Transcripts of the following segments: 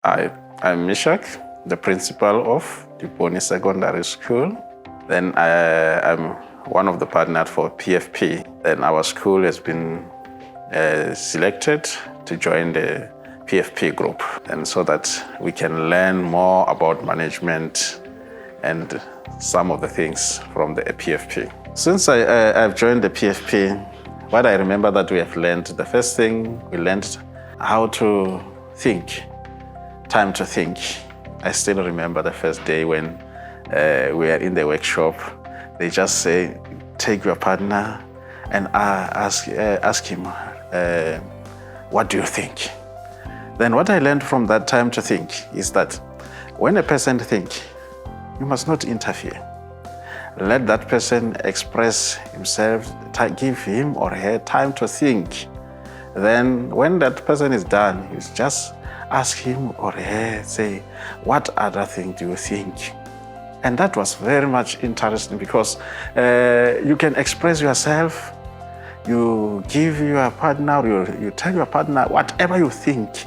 I'm Mishak, the principal of Dipone Secondary School. Then I'm one of the partners for PFP. Then our school has been selected to join the PFP group, and so that we can learn more about management and some of the things from the PFP. Since I've joined the PFP, what I remember that we have learned, the first thing we learned how to think, time to think. I still remember the first day when we were in the workshop. They just say, take your partner and ask him, what do you think? Then what I learned from that time to think is that when a person thinks, you must not interfere. Let that person express himself, give him or her time to think. Then when that person is done, you just ask him or her, say, what other thing do you think? And that was very much interesting because you can express yourself, you give your partner, you tell your partner whatever you think.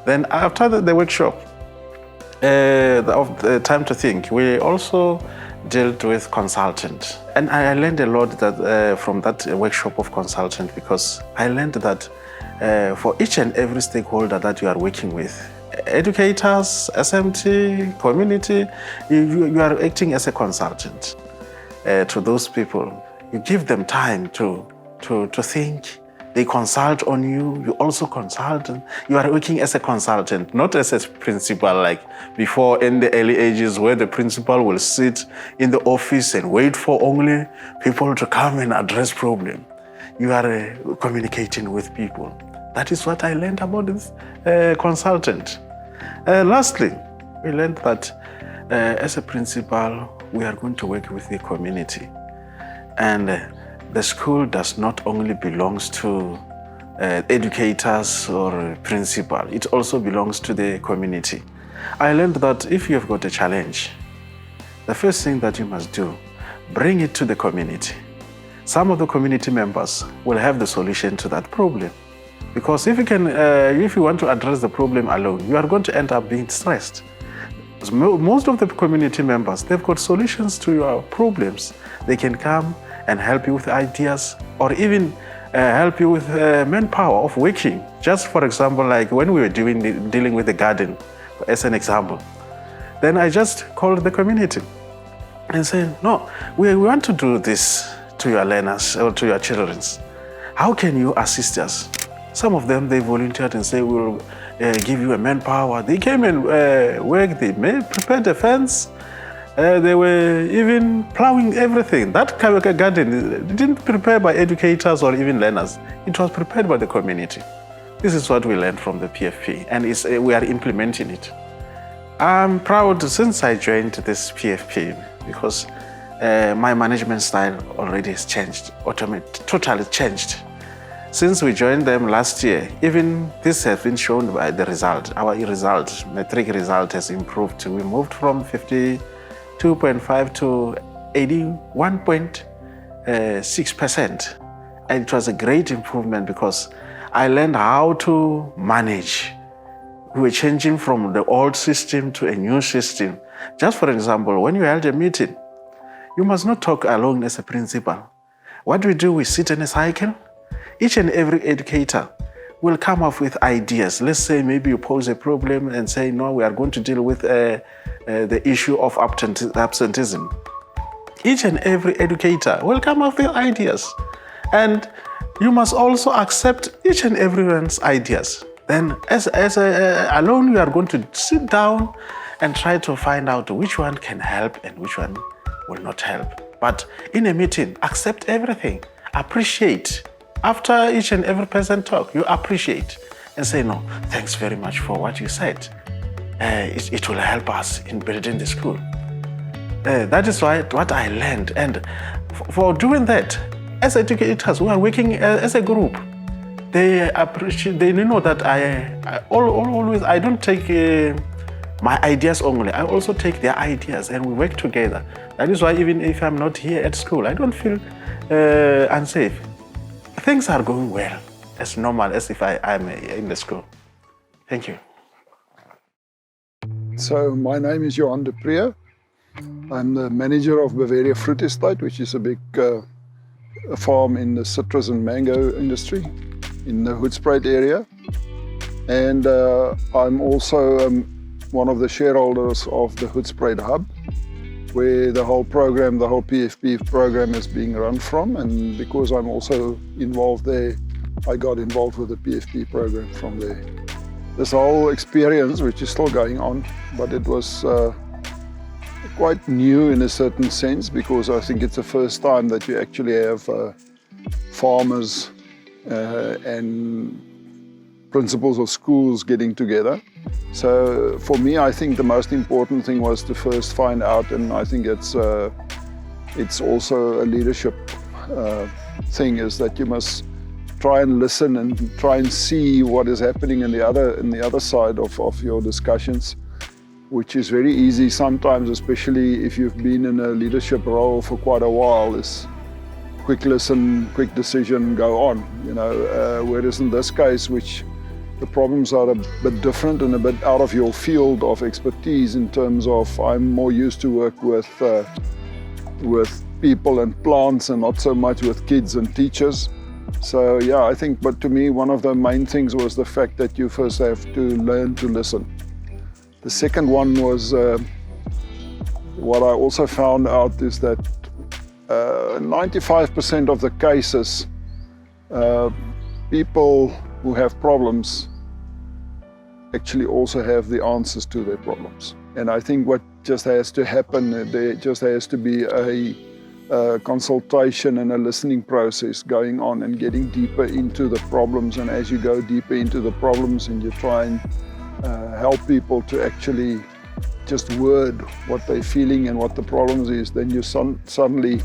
Then after the workshop, of the time to think, we also dealt with consultant. And I learned a lot that, from that workshop of consultant, because I learned that for each and every stakeholder that you are working with, educators, SMT, community, you are acting as a consultant to those people. You give them time to think. They consult on you, you also consult. You are working as a consultant, not as a principal like before in the early ages where the principal will sit in the office and wait for only people to come and address problems. You are communicating with people. That is what I learned about this consultant. Lastly, we learned that as a principal, we are going to work with the community. And the school does not only belongs to educators or principal, it also belongs to the community. I learned that if you have got a challenge, the first thing that you must do, bring it to the community. Some of the community members will have the solution to that problem. Because if you want to address the problem alone, you are going to end up being stressed. Most of the community members, they've got solutions to your problems. They can come and help you with ideas, or even help you with manpower of working. Just for example, like when we were dealing with the garden, as an example, then I just called the community and said, no, we want to do this to your learners or to your children. How can you assist us? Some of them, they volunteered and said, we'll give you a manpower. They came and worked, they prepared the fence. They were even plowing everything. That garden didn't prepare by educators or even learners. It was prepared by the community. This is what we learned from the PFP, and we are implementing it. I'm proud since I joined this PFP because my management style already has changed, totally changed. Since we joined them last year, even this has been shown by the result. Our result, metric result has improved. We moved from 52.5 to 81.6%. And it was a great improvement because I learned how to manage. We were changing from the old system to a new system. Just for example, when you held a meeting, you must not talk alone as a principal. What we do, we sit in a cycle. Each and every educator will come up with ideas. Let's say maybe you pose a problem and say, no, we are going to deal with the issue of absenteeism. Each and every educator will come up with ideas. And you must also accept each and everyone's ideas. Then alone, you are going to sit down and try to find out which one can help and which one will not help. But in a meeting, accept everything, appreciate. After each and every person talk, you appreciate and say, no, thanks very much for what you said. It will help us in building the school. That is what I learned. And for doing that, as educators who are working as a group, they appreciate, they know that I always don't take my ideas only. I also take their ideas and we work together. That is why even if I'm not here at school, I don't feel unsafe. Things are going well, as normal as if I'm in the school. Thank you. So my name is Johan de Pre. I'm the manager of Bavaria Fruit Estate, which is a big farm in the citrus and mango industry in the Hoedspruit area. And I'm also one of the shareholders of the Hoedspruit Hub, where the whole program, the whole PFP program is being run from. And because I'm also involved there, I got involved with the PFP program from there. This whole experience, which is still going on, but it was quite new in a certain sense, because I think it's the first time that you actually have farmers and principals of schools getting together. So for me, I think the most important thing was to first find out, and I think it's also a leadership thing, is that you must try and listen and try and see what is happening in the other side of your discussions, which is very easy sometimes, especially if you've been in a leadership role for quite a while, is quick listen, quick decision, go on, you know, whereas in this case, which the problems are a bit different and a bit out of your field of expertise, in terms of I'm more used to work with people and plants and not so much with kids and teachers. So yeah, I think, but to me, one of the main things was the fact that you first have to learn to listen. The second one was, what I also found out is that 95% of the cases, people who have problems actually also have the answers to their problems. And I think what just has to happen, there just has to be a consultation and a listening process going on, and getting deeper into the problems. And as you go deeper into the problems and you try and help people to actually just word what they're feeling and what the problems is, then you suddenly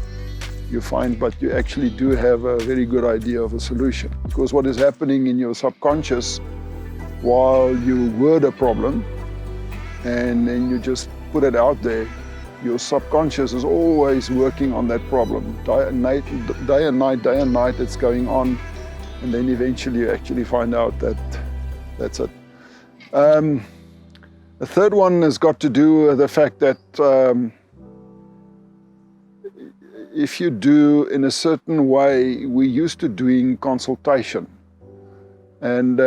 you find, but you actually do have a very good idea of a solution. Because what is happening in your subconscious while you word a problem and then you just put it out there, your subconscious is always working on that problem. Day and night it's going on, and then eventually you actually find out that that's it. The third one has got to do with the fact that if you do in a certain way, we're used to doing consultation. And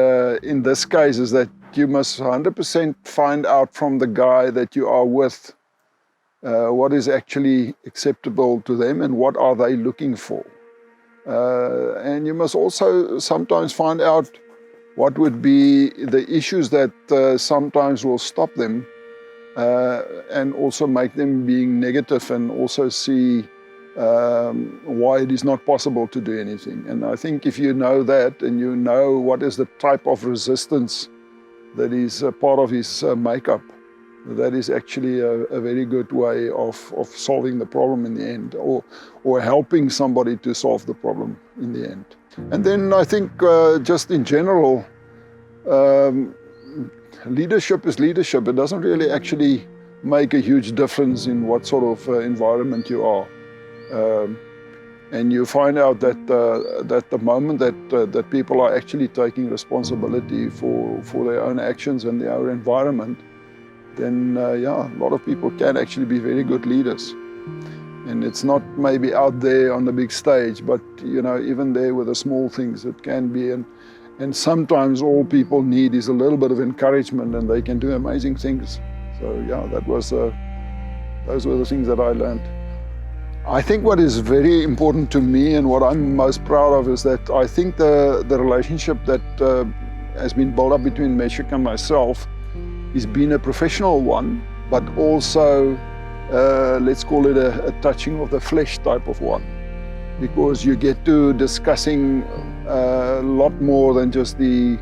in this case is that you must 100% find out from the guy that you are with what is actually acceptable to them and what are they looking for. And you must also sometimes find out what would be the issues that sometimes will stop them, and also make them being negative, and also see why it is not possible to do anything. And I think if you know that, and you know what is the type of resistance that is a part of his makeup, that is actually a very good way of solving the problem in the end, or helping somebody to solve the problem in the end. And then I think just in general, leadership is leadership. It doesn't really actually make a huge difference in what sort of environment you are. And you find out that the moment that people are actually taking responsibility for their own actions and their own environment, then yeah, a lot of people can actually be very good leaders. And it's not maybe out there on the big stage, but you know, even there with the small things it can be. And sometimes all people need is a little bit of encouragement, and they can do amazing things. So yeah, those were the things that I learned. I think what is very important to me and what I'm most proud of is that I think the relationship that has been built up between Meshach and myself has been a professional one, but also let's call it a touching of the flesh type of one, because you get to discussing a lot more than just the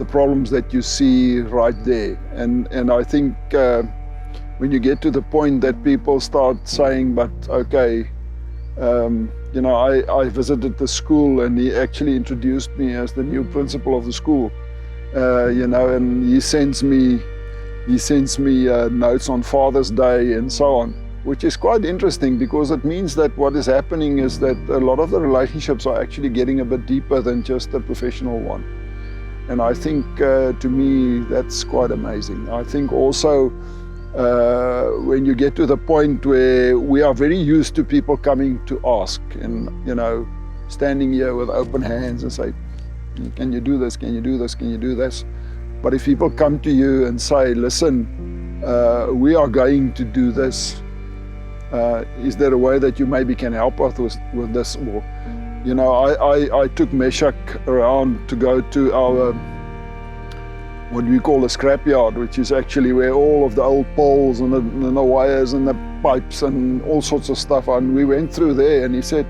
problems that you see right there. And I think when you get to the point that people start saying, but okay, you know, I visited the school and he actually introduced me as the new principal of the school, you know, and he sends me notes on Father's Day and so on, which is quite interesting, because it means that what is happening is that a lot of the relationships are actually getting a bit deeper than just a professional one. And I think, to me, that's quite amazing. I think also when you get to the point where we are very used to people coming to ask and, standing here with open hands and say, can you do this, can you do this, can you do this? But if people come to you and say, listen, we are going to do this, is there a way that you maybe can help us with this? Or, I took Meshach around to go to our, what we call a scrapyard, which is actually where all of the old poles and the wires and the pipes and all sorts of stuff are. And we went through there and he said,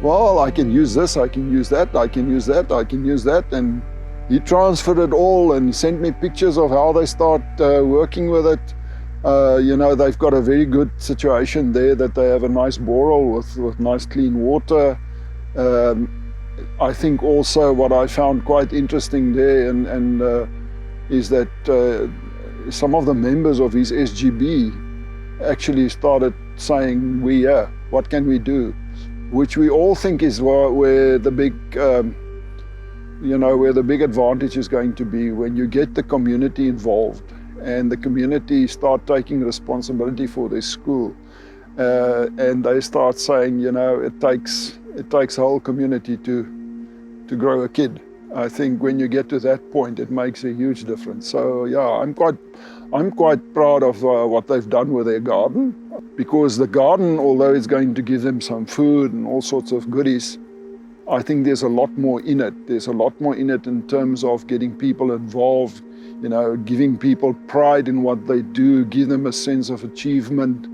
well, I can use this, I can use that, I can use that, I can use that. And he transferred it all and sent me pictures of how they start working with it. They've got a very good situation there, that they have a nice borehole with nice clean water. I think also what I found quite interesting there and is that some of the members of his SGB actually started saying, what can we do? Which we all think is where the big, where the big advantage is going to be, when you get the community involved and the community start taking responsibility for their school. And they start saying, it takes a whole community to grow a kid. I think when you get to that point, it makes a huge difference. So yeah, I'm quite proud of what they've done with their garden, because the garden, although it's going to give them some food and all sorts of goodies, I think there's a lot more in it. There's a lot more in it in terms of getting people involved, giving people pride in what they do, give them a sense of achievement,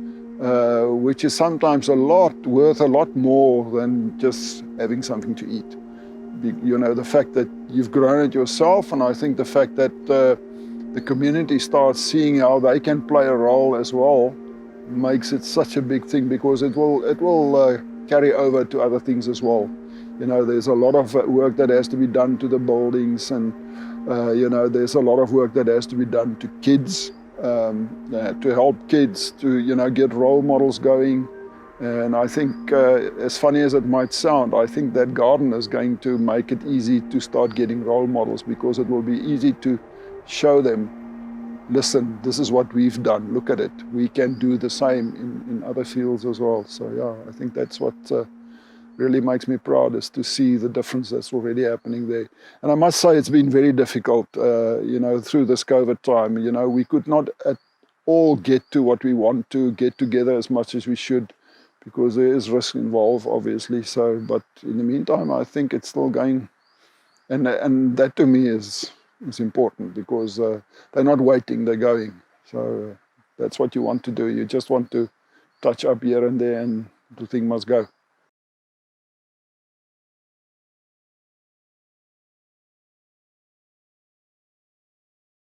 which is sometimes worth a lot more than just having something to eat. The fact that you've grown it yourself, and I think the fact that the community starts seeing how they can play a role as well makes it such a big thing, because it will carry over to other things as well. There's a lot of work that has to be done to the buildings, and there's a lot of work that has to be done to kids, to help kids to get role models going. And I think, as funny as it might sound, I think that garden is going to make it easy to start getting role models, because it will be easy to show them, listen, this is what we've done, look at it. We can do the same in other fields as well. So yeah, I think that's what really makes me proud, is to see the difference that's already happening there. And I must say it's been very difficult, through this COVID time. We could not at all get to what we want to, get together as much as we should, because there is risk involved, obviously. So, but in the meantime, I think it's still going, and that to me is important, because they're not waiting, they're going. So that's what you want to do. You just want to touch up here and there, and the thing must go.